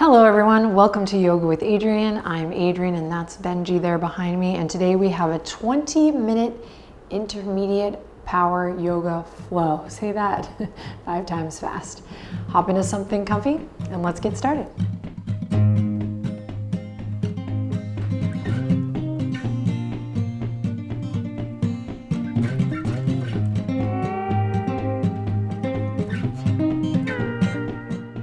Hello everyone, welcome to Yoga with Adriene. I'm Adriene and that's Benji there behind me. And today we have a 20-minute intermediate power yoga flow. Say that 5 times fast. Hop into something comfy and let's get started.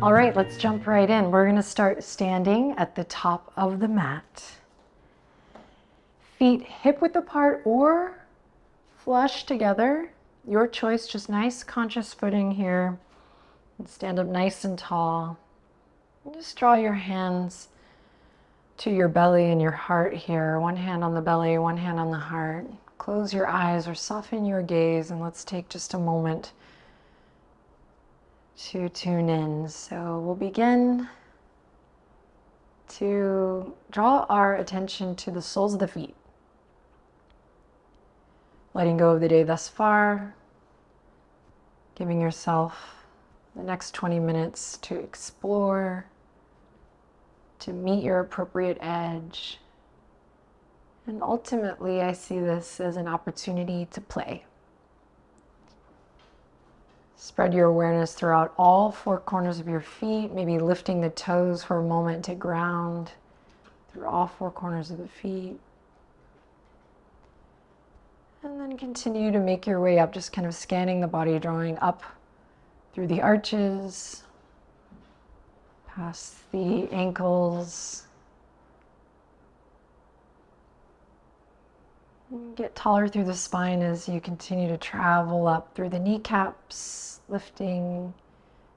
All right, let's jump right in. We're gonna start standing at the top of the mat. Feet hip width apart or flush together. Your choice, just nice conscious footing here. And stand up nice and tall. And just draw your hands to your belly and your heart here. One hand on the belly, one hand on the heart. Close your eyes or soften your gaze and let's take just a moment to tune in. So we'll begin to draw our attention to the soles of the feet. Letting go of the day thus far, giving yourself the next 20 minutes to explore, to meet your appropriate edge. And ultimately, I see this as an opportunity to play. Spread your awareness throughout all 4 corners of your feet, maybe lifting the toes for a moment to ground through all 4 corners of the feet. And then continue to make your way up, just kind of scanning the body, drawing up through the arches, past the ankles. Get taller through the spine as you continue to travel up through the kneecaps, lifting,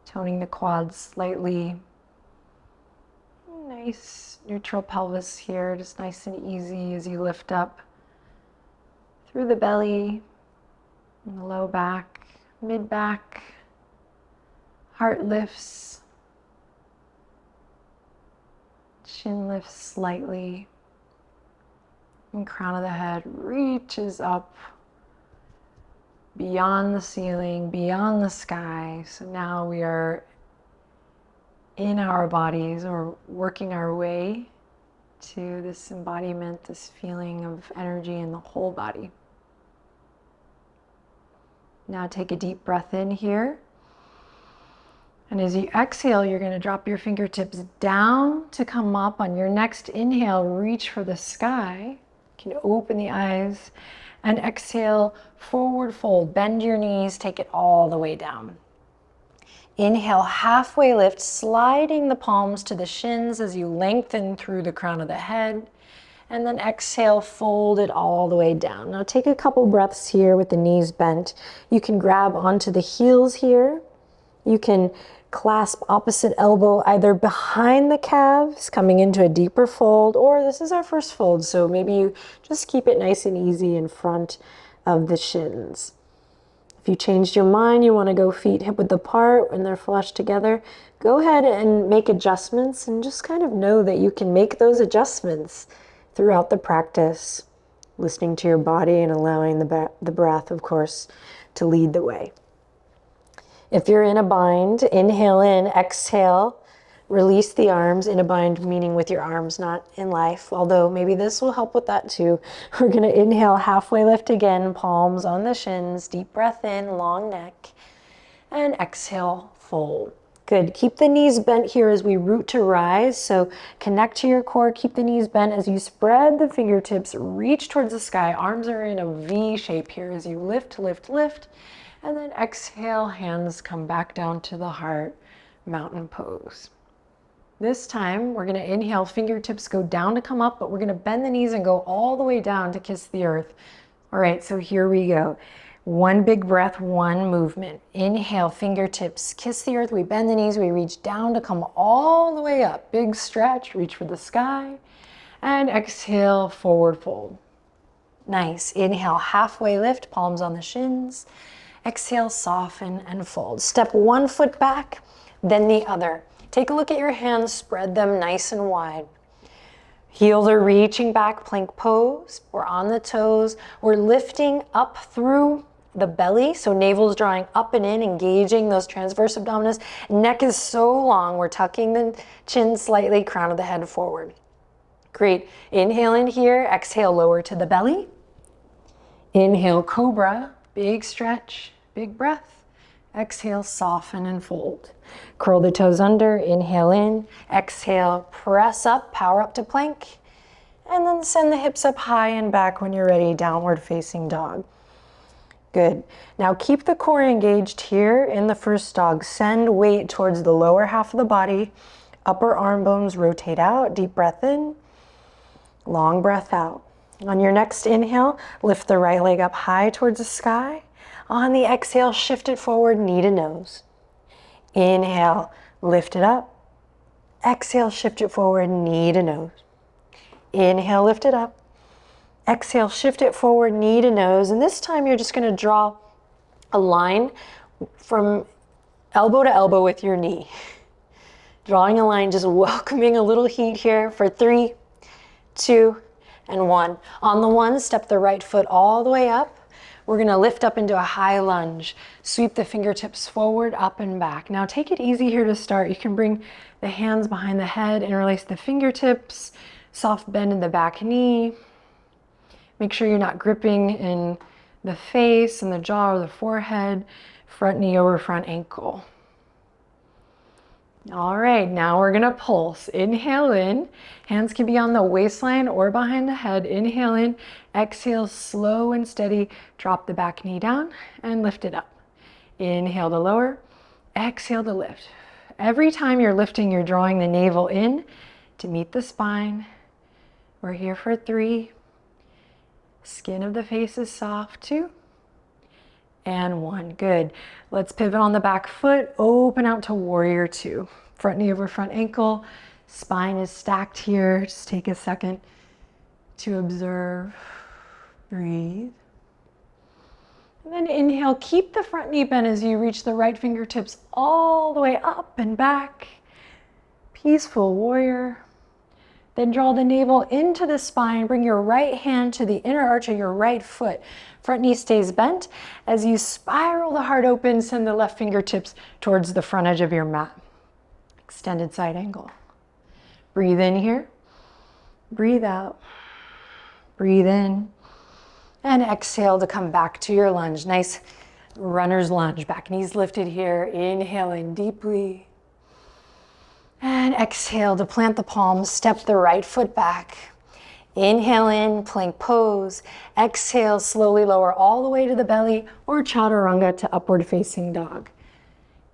toning the quads slightly. Nice neutral pelvis here, just nice and easy as you lift up through the belly, and the low back, mid back, heart lifts, chin lifts slightly. And crown of the head reaches up beyond the ceiling, beyond the sky. So now we are in our bodies or working our way to this embodiment, this feeling of energy in the whole body. Now take a deep breath in here. And as you exhale, you're going to drop your fingertips down to come up. On your next inhale, reach for the sky. You can open the eyes and exhale, forward fold. Bend your knees, take it all the way down. Inhale, halfway lift, sliding the palms to the shins as you lengthen through the crown of the head. And then exhale, fold it all the way down. Now take a couple breaths here with the knees bent. You can grab onto the heels here. You can clasp opposite elbow either behind the calves, coming into a deeper fold, or this is our first fold, so maybe you just keep it nice and easy in front of the shins. If you changed your mind, you want to go feet hip width apart and they're flush together, go ahead and make adjustments and just kind of know that you can make those adjustments throughout the practice, listening to your body and allowing the breath, of course, to lead the way. If you're in a bind, inhale in, exhale, release the arms. In a bind, meaning with your arms, not in life, although maybe this will help with that too. We're gonna inhale, halfway lift again, palms on the shins, deep breath in, long neck, and exhale, fold. Good, keep the knees bent here as we root to rise, so connect to your core, keep the knees bent as you spread the fingertips, reach towards the sky. Arms are in a V shape here as you lift, lift, lift. And then exhale, hands come back down to the heart, mountain pose. This time, we're gonna inhale, fingertips go down to come up, but we're gonna bend the knees and go all the way down to kiss the earth. All right, so here we go. One big breath, one movement. Inhale, fingertips, kiss the earth. We bend the knees, we reach down to come all the way up. Big stretch, reach for the sky. And exhale, forward fold. Nice, inhale, halfway lift, palms on the shins. Exhale, soften and fold. Step one foot back, then the other. Take a look at your hands, spread them nice and wide. Heels are reaching back, plank pose. We're on the toes. We're lifting up through the belly, so navel's drawing up and in, engaging those transverse abdominis. Neck is so long, we're tucking the chin slightly, crown of the head forward. Great. Inhale in here, exhale, lower to the belly. Inhale, cobra, big stretch, big breath. Exhale, soften and fold. Curl the toes under, inhale in, exhale, press up, power up to plank. And then send the hips up high and back when you're ready, downward facing dog. Good. Now keep the core engaged here in the first dog. Send weight towards the lower half of the body. Upper arm bones rotate out. Deep breath in. Long breath out. On your next inhale, lift the right leg up high towards the sky. On the exhale, shift it forward, knee to nose. Inhale, lift it up. Exhale, shift it forward, knee to nose. Inhale, lift it up. Exhale, shift it forward, knee to nose. And this time you're just going to draw a line from elbow to elbow with your knee. Drawing a line, just welcoming a little heat here for 3, 2, and 1. On the 1, step the right foot all the way up. We're going to lift up into a high lunge. Sweep the fingertips forward, up and back. Now take it easy here to start. You can bring the hands behind the head, interlace the fingertips, soft bend in the back knee. Make sure you're not gripping in the face and the jaw or the forehead. Front knee over front ankle. All right, now we're gonna pulse. Inhale in. Hands can be on the waistline or behind the head. Inhale in. Exhale, slow and steady. Drop the back knee down and lift it up. Inhale to lower. Exhale to lift. Every time you're lifting, you're drawing the navel in to meet the spine. We're here for 3. Skin of the face is soft, 2. And 1. Good. Let's pivot on the back foot. Open out to warrior 2. Front knee over front ankle. Spine is stacked here. Just take a second to observe. Breathe. And then inhale. Keep the front knee bent as you reach the right fingertips all the way up and back. Peaceful warrior. Then draw the navel into the spine. Bring your right hand to the inner arch of your right foot. Front knee stays bent. As you spiral the heart open, send the left fingertips towards the front edge of your mat. Extended side angle. Breathe in here. Breathe out. Breathe in. And exhale to come back to your lunge. Nice runner's lunge. Back knees lifted here. Inhale in deeply. And exhale to plant the palms, step the right foot back. Inhale in, plank pose. Exhale, slowly lower all the way to the belly or chaturanga to upward facing dog.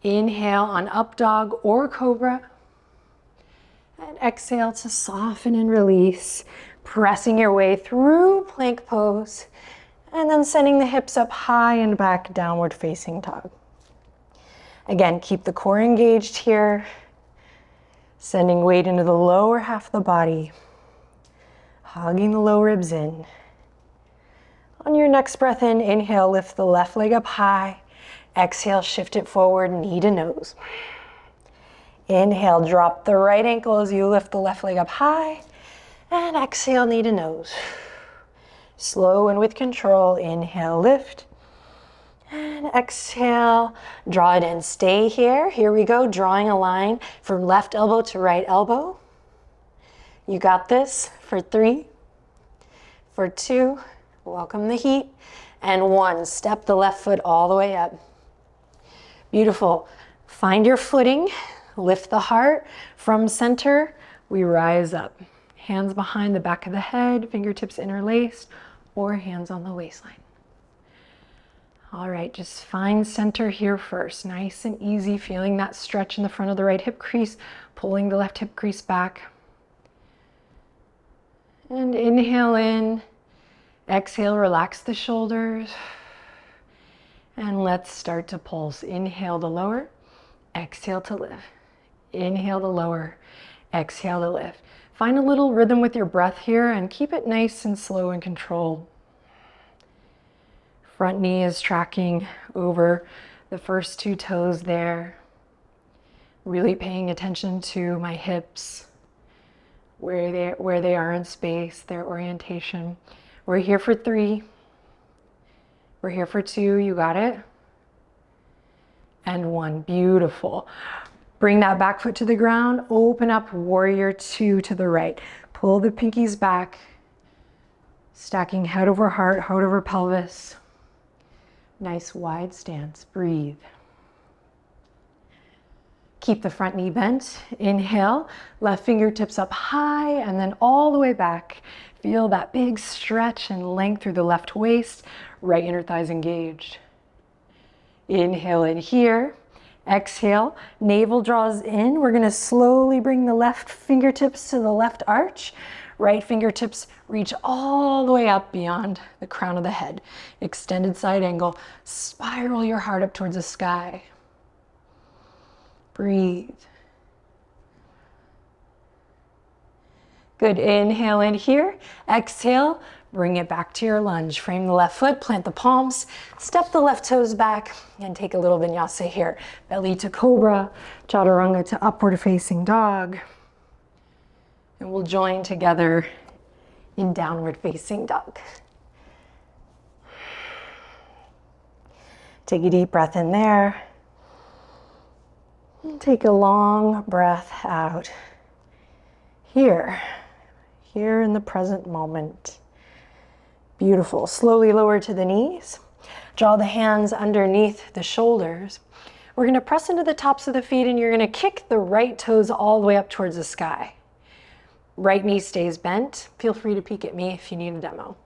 Inhale on up dog or cobra. And exhale to soften and release, pressing your way through plank pose. And then sending the hips up high and back, downward facing dog. Again, keep the core engaged here. Sending weight into the lower half of the body. Hugging the low ribs in. On your next breath in, inhale, lift the left leg up high. Exhale, shift it forward, knee to nose. Inhale, drop the right ankle as you lift the left leg up high. And exhale, knee to nose. Slow and with control, inhale, lift. And exhale, draw it in. Stay here. Here we go, drawing a line from left elbow to right elbow. You got this for 3, for 2, welcome the heat, and 1. Step the left foot all the way up. Beautiful. Find your footing, lift the heart. From center, we rise up. Hands behind the back of the head, fingertips interlaced, or hands on the waistline. All right, just find center here first. Nice and easy, feeling that stretch in the front of the right hip crease, pulling the left hip crease back. And inhale in, exhale, relax the shoulders. And let's start to pulse. Inhale to lower, exhale to lift. Inhale to lower, exhale to lift. Find a little rhythm with your breath here and keep it nice and slow and controlled. Front knee is tracking over the first 2 toes there. Really paying attention to my hips, where they are in space, their orientation. We're here for 3, We're here for 2, you got it. And 1, beautiful. Bring that back foot to the ground, open up, warrior 2 to the right. Pull the pinkies back, stacking head over heart, heart over pelvis. Nice wide stance, breathe. Keep the front knee bent. Inhale, left fingertips up high and then all the way back. Feel that big stretch and length through the left waist, right inner thighs engaged. Inhale in here. Exhale, navel draws in. We're gonna slowly bring the left fingertips to the left arch. Right fingertips reach all the way up beyond the crown of the head. Extended side angle. Spiral your heart up towards the sky. Breathe. Good, inhale in here. Exhale, bring it back to your lunge. Frame the left foot, plant the palms, step the left toes back, and take a little vinyasa here. Belly to cobra, chaturanga to upward facing dog. And we'll join together in downward facing dog. Take a deep breath in there. And take a long breath out. Here in the present moment. Beautiful. Slowly lower to the knees. Draw the hands underneath the shoulders. We're gonna press into the tops of the feet and you're gonna kick the right toes all the way up towards the sky. Right knee stays bent. Feel free to peek at me if you need a demo.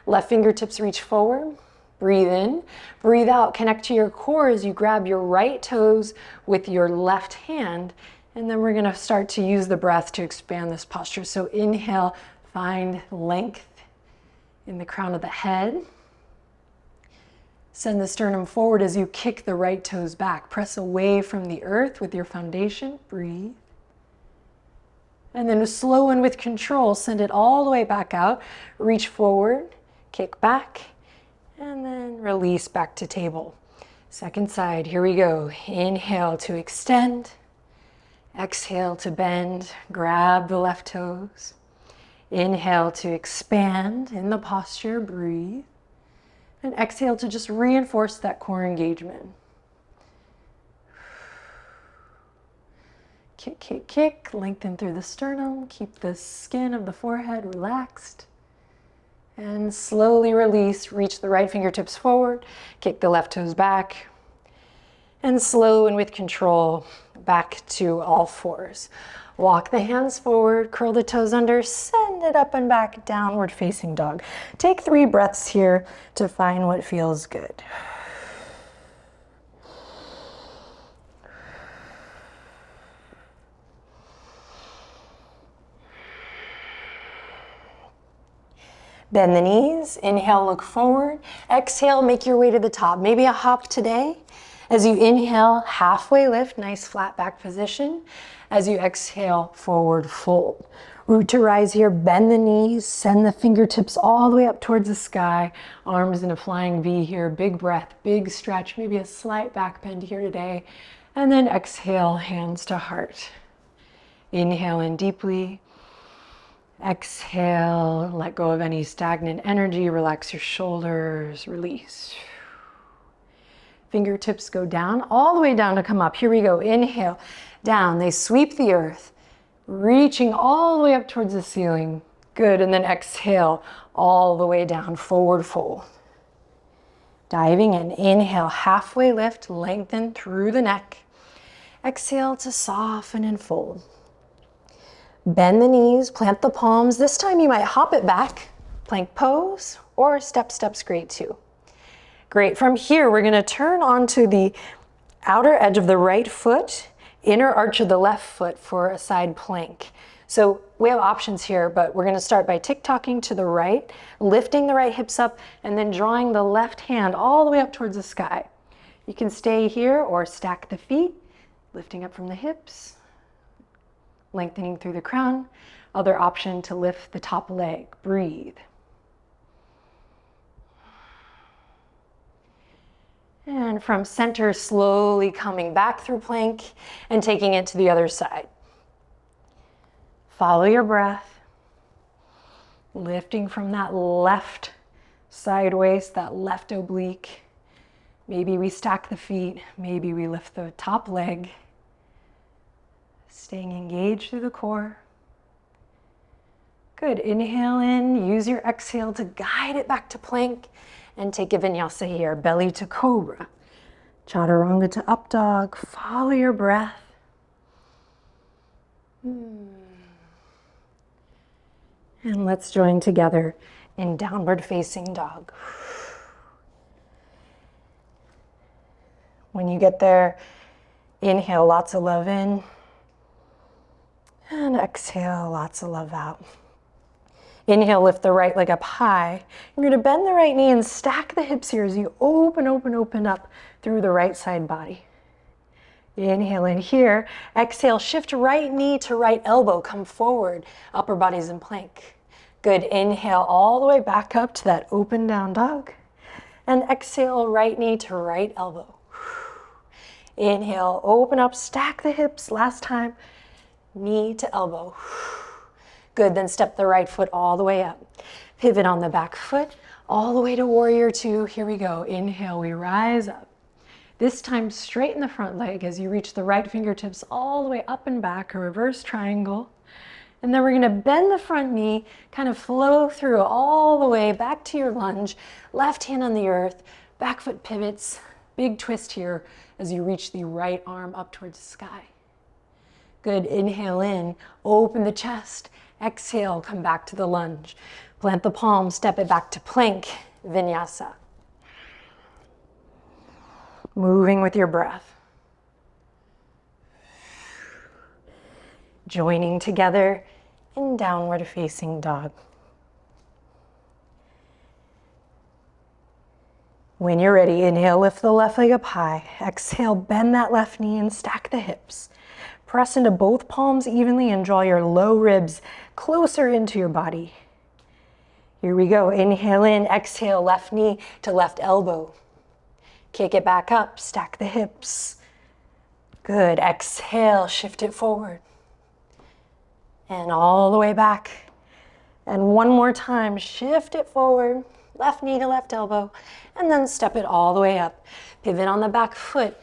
Left fingertips reach forward. Breathe in, breathe out. Connect to your core as you grab your right toes with your left hand. And then we're gonna start to use the breath to expand this posture. So inhale, find length in the crown of the head. Send the sternum forward as you kick the right toes back. Press away from the earth with your foundation. Breathe. And then slow and with control, send it all the way back out. Reach forward, kick back, and then release back to table. Second side, here we go. Inhale to extend. Exhale to bend, grab the left toes. Inhale to expand in the posture, breathe. And exhale to just reinforce that core engagement. Kick, kick, kick, lengthen through the sternum. Keep the skin of the forehead relaxed. And slowly release, reach the right fingertips forward, kick the left toes back. And slow and with control, back to all fours. Walk the hands forward, curl the toes under, send it up and back, downward facing dog. Take 3 breaths here to find what feels good. Bend the knees, inhale, look forward. Exhale, make your way to the top. Maybe a hop today. As you inhale, halfway lift, nice flat back position. As you exhale, forward fold. Root to rise here, bend the knees, send the fingertips all the way up towards the sky. Arms in a flying V here, big breath, big stretch, maybe a slight back bend here today. And then exhale, hands to heart. Inhale in deeply. Exhale, let go of any stagnant energy, relax your shoulders, release. Fingertips go down, all the way down to come up. Here we go, inhale, down. They sweep the earth, reaching all the way up towards the ceiling. Good, and then exhale, all the way down, forward fold. Diving in, inhale, halfway lift, lengthen through the neck. Exhale to soften and fold. Bend the knees, plant the palms. This time you might hop it back, plank pose, or step's great too. Great, from here we're gonna turn onto the outer edge of the right foot, inner arch of the left foot for a side plank. So we have options here, but we're gonna start by tick-tocking to the right, lifting the right hips up, and then drawing the left hand all the way up towards the sky. You can stay here or stack the feet, lifting up from the hips, lengthening through the crown. Other option to lift the top leg, breathe. And from center, slowly coming back through plank and taking it to the other side. Follow your breath, lifting from that left Side waist, that left oblique. Maybe we stack the feet. Maybe we lift the top leg. Staying engaged through the core. Good, inhale in, use your exhale to guide it back to plank and take a vinyasa here, belly to cobra. Chaturanga to up dog, follow your breath. And let's join together in downward facing dog. When you get there, inhale lots of love in and exhale lots of love out. Inhale, lift the right leg up high. You're gonna bend the right knee and stack the hips here as you open up through the right side body. Inhale in here. Exhale, shift right knee to right elbow. Come forward, upper body's in plank. Good, inhale all the way back up to that open down dog. And exhale, right knee to right elbow. Inhale, open up, stack the hips. Last time, knee to elbow. Good, then step the right foot all the way up. Pivot on the back foot, all the way to warrior two. Here we go. Inhale, we rise up. This time straighten the front leg as you reach the right fingertips all the way up and back, a reverse triangle. And then we're gonna bend the front knee, kind of flow through all the way back to your lunge. Left hand on the earth, back foot pivots. Big twist here as you reach the right arm up towards the sky. Good, inhale in, open the chest. Exhale, come back to the lunge. Plant the palms, step it back to plank, vinyasa. Moving with your breath. Joining together in downward facing dog. When you're ready, inhale, lift the left leg up high. Exhale, bend that left knee and stack the hips. Press into both palms evenly and draw your low ribs closer into your body. Here we go. Inhale in, exhale, left knee to left elbow. Kick it back up, stack the hips. Good. Exhale, shift it forward. And all the way back. And one more time, shift it forward. Left knee to left elbow. And then step it all the way up. Pivot on the back foot.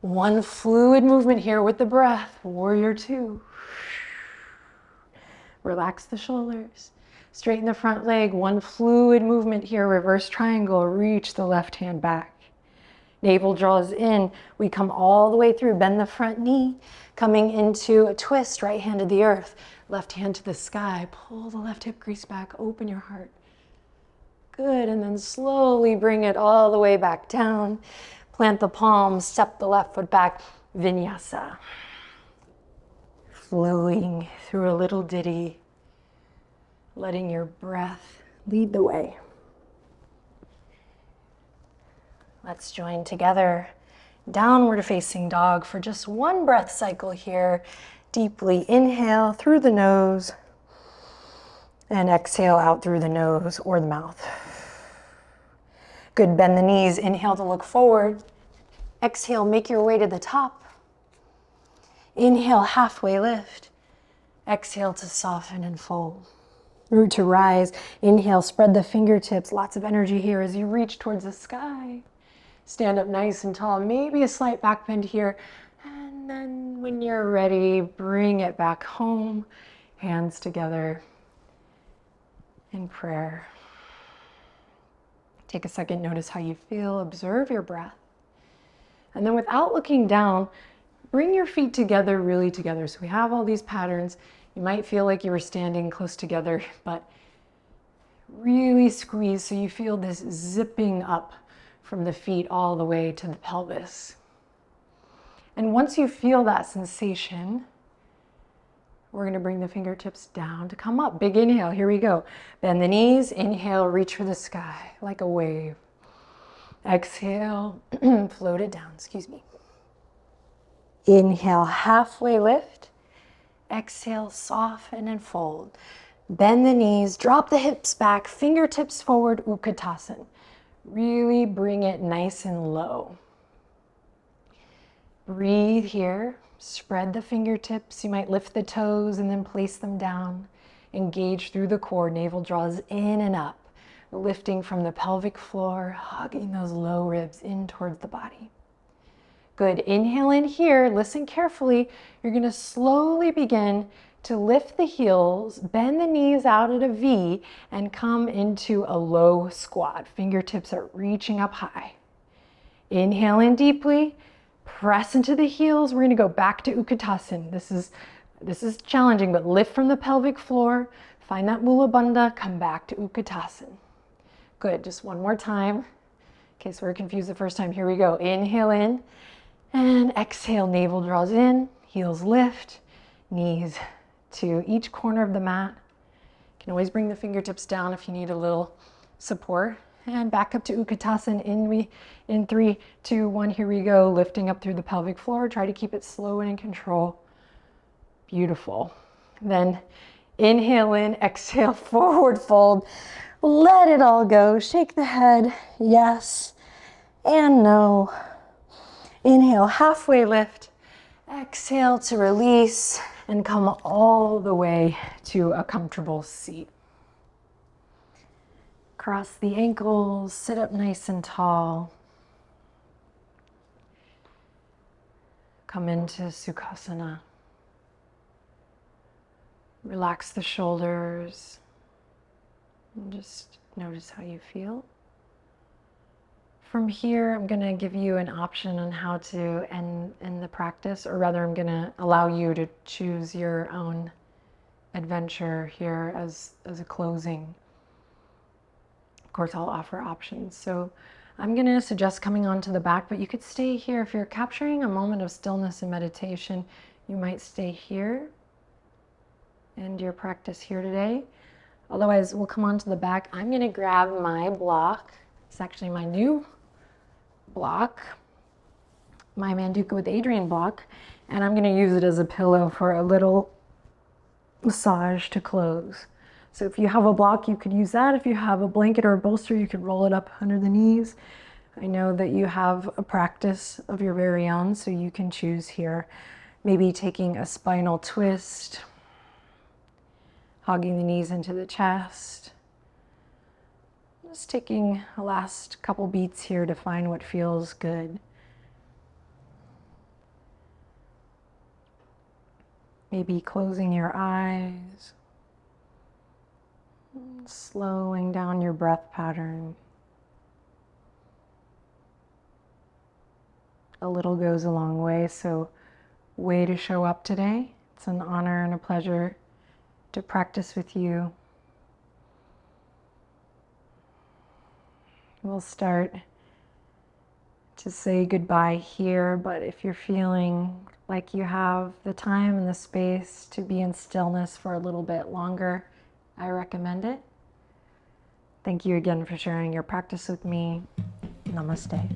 One fluid movement here with the breath. Warrior two. Relax the shoulders. Straighten the front leg. One fluid movement here. Reverse triangle. Reach the left hand back. Navel draws in. We come all the way through. Bend the front knee. Coming into a twist. Right hand to the earth. Left hand to the sky. Pull the left hip crease back. Open your heart. Good. And then slowly bring it all the way back down. Plant the palms, step the left foot back, vinyasa. Flowing through a little ditty, letting your breath lead the way. Let's join together, downward facing dog for just one breath cycle here. Deeply inhale through the nose and exhale out through the nose or the mouth. Good, bend the knees, inhale to look forward. Exhale, make your way to the top. Inhale, halfway lift. Exhale to soften and fold. Root to rise. Inhale, spread the fingertips. Lots of energy here as you reach towards the sky. Stand up nice and tall. Maybe a slight back bend here. And then when you're ready, bring it back home. Hands together in prayer. Take a second, notice how you feel, observe your breath. And then without looking down, bring your feet together, really together. So we have all these patterns. You might feel like you were standing close together, but really squeeze so you feel this zipping up from the feet all the way to the pelvis. And once you feel that sensation, we're gonna bring the fingertips down to come up. Big inhale, here we go. Bend the knees, inhale, reach for the sky like a wave. Exhale, float it down, excuse me. Inhale, halfway lift. Exhale, soften and fold. Bend the knees, drop the hips back, fingertips forward, Utkatasana. Really bring it nice and low. Breathe here. Spread the fingertips. You might lift the toes and then place them down. Engage through the core. Navel draws in and up. lifting from the pelvic floor, hugging those low ribs in towards the body. Good, inhale in here, listen carefully. You're gonna slowly begin to lift the heels, bend the knees out at a V, and come into a low squat. Fingertips are reaching up high. Inhale in deeply, press into the heels. We're gonna go back to Utkatasana. This is challenging, but lift from the pelvic floor, find that Mula Bandha, come back to Utkatasana. Good, just one more time. In case we're confused the first time, here we go. Inhale in, and exhale, navel draws in, heels lift, knees to each corner of the mat. You can always bring the fingertips down if you need a little support. And back up to Utkatasana in 3, 2, 1, here we go. Lifting up through the pelvic floor. Try to keep it slow and in control. Beautiful. Then inhale in, exhale, forward fold. Let it all go. Shake the head. Yes and no. Inhale, halfway lift. Exhale to release and come all the way to a comfortable seat. Cross the ankles, sit up nice and tall. Come into Sukhasana. Relax the shoulders and just notice how you feel. From here, I'm gonna give you an option on how to end the practice, or rather I'm gonna allow you to choose your own adventure here as a closing. Of course, I'll offer options. So I'm gonna suggest coming onto the back, but you could stay here. If you're capturing a moment of stillness and meditation, you might stay here, end your practice here today. Otherwise, we'll come onto the back. I'm gonna grab my block. It's actually my new block, my Manduka with Adriene block, and I'm gonna use it as a pillow for a little massage to close. So if you have a block, you could use that. If you have a blanket or a bolster, you could roll it up under the knees. I know that you have a practice of your very own, so you can choose here. Maybe taking a spinal twist, hugging the knees into the chest. Just taking a last couple beats here to find what feels good. Maybe closing your eyes, slowing down your breath pattern. A little goes a long way, so way to show up today. It's an honor and a pleasure to practice with you. We'll start to say goodbye here, but if you're feeling like you have the time and the space to be in stillness for a little bit longer, I recommend it. Thank you again for sharing your practice with me. Namaste.